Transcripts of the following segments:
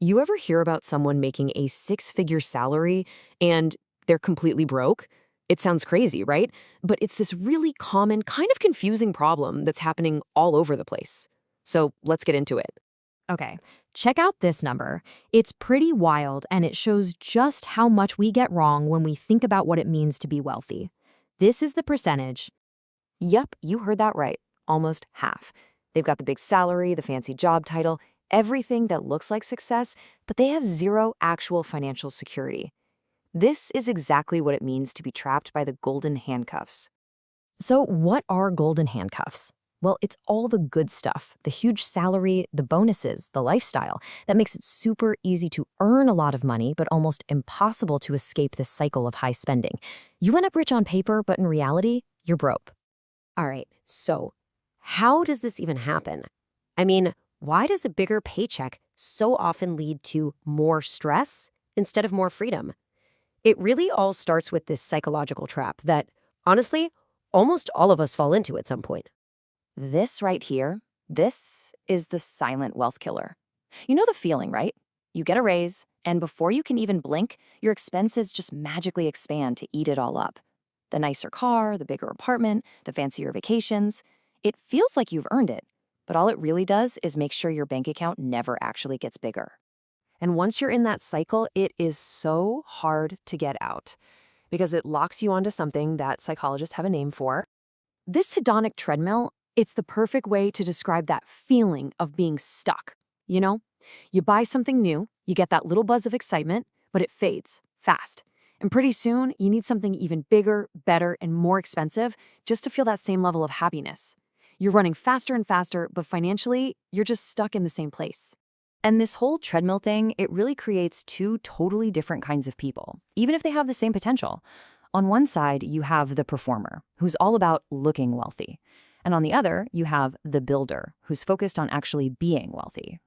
You ever hear about someone making a six-figure salary and they're completely broke? It sounds crazy, right? But it's this really common, kind of confusing problem that's happening all over the place. So let's get into it. Okay, check out this number. It's pretty wild, and it shows just how much we get wrong when we think about what it means to be wealthy. This is the percentage. Yep, you heard that right. Almost half. They've got the big salary, the fancy job title, everything that looks like success, but they have zero actual financial security. This is exactly what it means to be trapped by the golden handcuffs. So, what are golden handcuffs? Well, it's all the good stuff, the huge salary, the bonuses, the lifestyle, that makes it super easy to earn a lot of money, but almost impossible to escape this cycle of high spending. You end up rich on paper, but in reality, you're broke. All right, so how does this even happen? I mean, why does a bigger paycheck so often lead to more stress instead of more freedom? It really all starts with this psychological trap that, honestly, almost all of us fall into at some point. This right here, this is the silent wealth killer. You know the feeling, right? You get a raise, and before you can even blink, your expenses just magically expand to eat it all up. The nicer car, the bigger apartment, the fancier vacations. It feels like you've earned it, but all it really does is make sure your bank account never actually gets bigger. And once you're in that cycle, it is so hard to get out because it locks you onto something that psychologists have a name for. This hedonic treadmill, it's the perfect way to describe that feeling of being stuck. You know, you buy something new, you get that little buzz of excitement, but it fades fast. And pretty soon, you need something even bigger, better, and more expensive just to feel that same level of happiness. You're running faster and faster, but financially, you're just stuck in the same place. And this whole treadmill thing, it really creates two totally different kinds of people, even if they have the same potential. On one side, you have the performer, who's all about looking wealthy. And on the other, you have the builder, who's focused on actually being wealthy.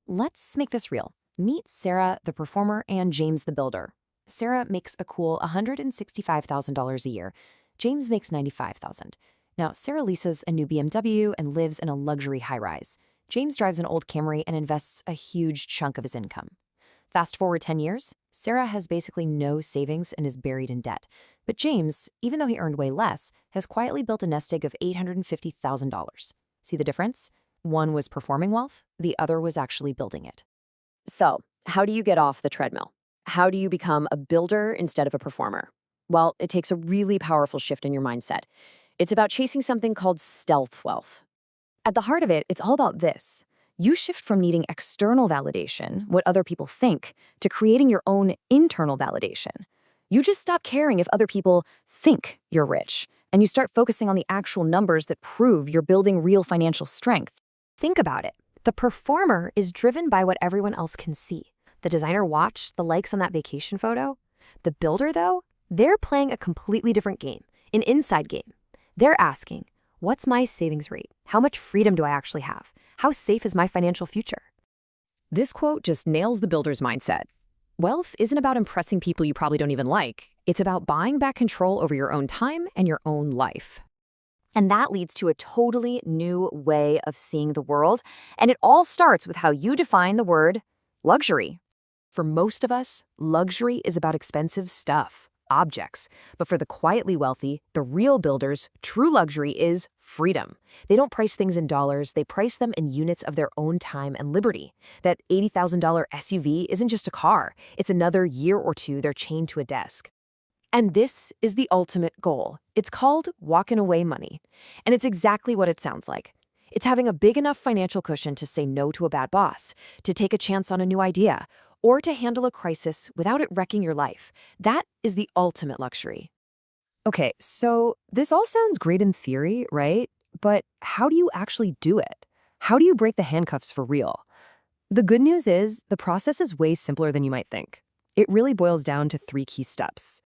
Let's make this real. Meet Sarah, the performer, and James, the builder. Sarah makes a cool $165,000 a year. James makes $95,000. Now, Sarah leases a new BMW and lives in a luxury high-rise. James drives an old Camry and invests a huge chunk of his income. Fast forward 10 years, Sarah has basically no savings and is buried in debt. But James, even though he earned way less, has quietly built a nest egg of $850,000. See the difference? One was performing wealth, the other was actually building it. So, how do you get off the treadmill? How do you become a builder instead of a performer? Well, it takes a really powerful shift in your mindset. It's about chasing something called stealth wealth. At the heart of it, it's all about this. You shift from needing external validation, what other people think, to creating your own internal validation. You just stop caring if other people think you're rich, and you start focusing on the actual numbers that prove you're building real financial strength. Think about it. The performer is driven by what everyone else can see. The designer watch, the likes on that vacation photo. The builder, though, they're playing a completely different game, an inside game. They're asking, what's my savings rate? How much freedom do I actually have? How safe is my financial future? This quote just nails the builder's mindset. Wealth isn't about impressing people you probably don't even like. It's about buying back control over your own time and your own life. And that leads to a totally new way of seeing the world. And it all starts with how you define the word luxury. For most of us, luxury is about expensive stuff, objects. But for the quietly wealthy, the real builders, true luxury is freedom. They don't price things in dollars, they price them in units of their own time and liberty. That $80,000 SUV isn't just a car, it's another year or two they're chained to a desk. And this is the ultimate goal. It's called walking away money. And it's exactly what it sounds like. It's having a big enough financial cushion to say no to a bad boss, to take a chance on a new idea, or to handle a crisis without it wrecking your life. That is the ultimate luxury. Okay, so this all sounds great in theory, right? But how do you actually do it? How do you break the handcuffs for real? The good news is the process is way simpler than you might think. It really boils down to 3 key steps.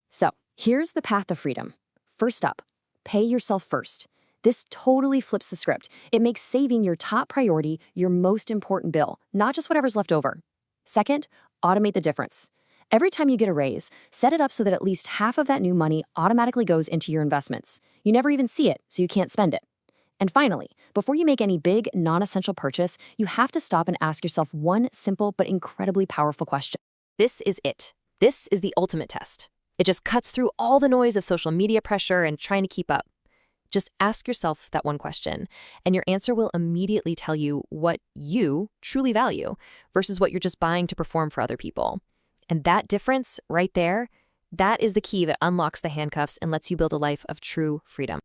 So, here's the path of freedom. First up, pay yourself first. This totally flips the script. It makes saving your top priority your most important bill, not just whatever's left over. Second, automate the difference. Every time you get a raise, set it up so that at least half of that new money automatically goes into your investments. You never even see it, so you can't spend it. And finally, before you make any big, non-essential purchase, you have to stop and ask yourself one simple but incredibly powerful question. This is it. This is the ultimate test. It just cuts through all the noise of social media pressure and trying to keep up. Just ask yourself that one question, and your answer will immediately tell you what you truly value versus what you're just buying to perform for other people. And that difference right there, that is the key that unlocks the handcuffs and lets you build a life of true freedom.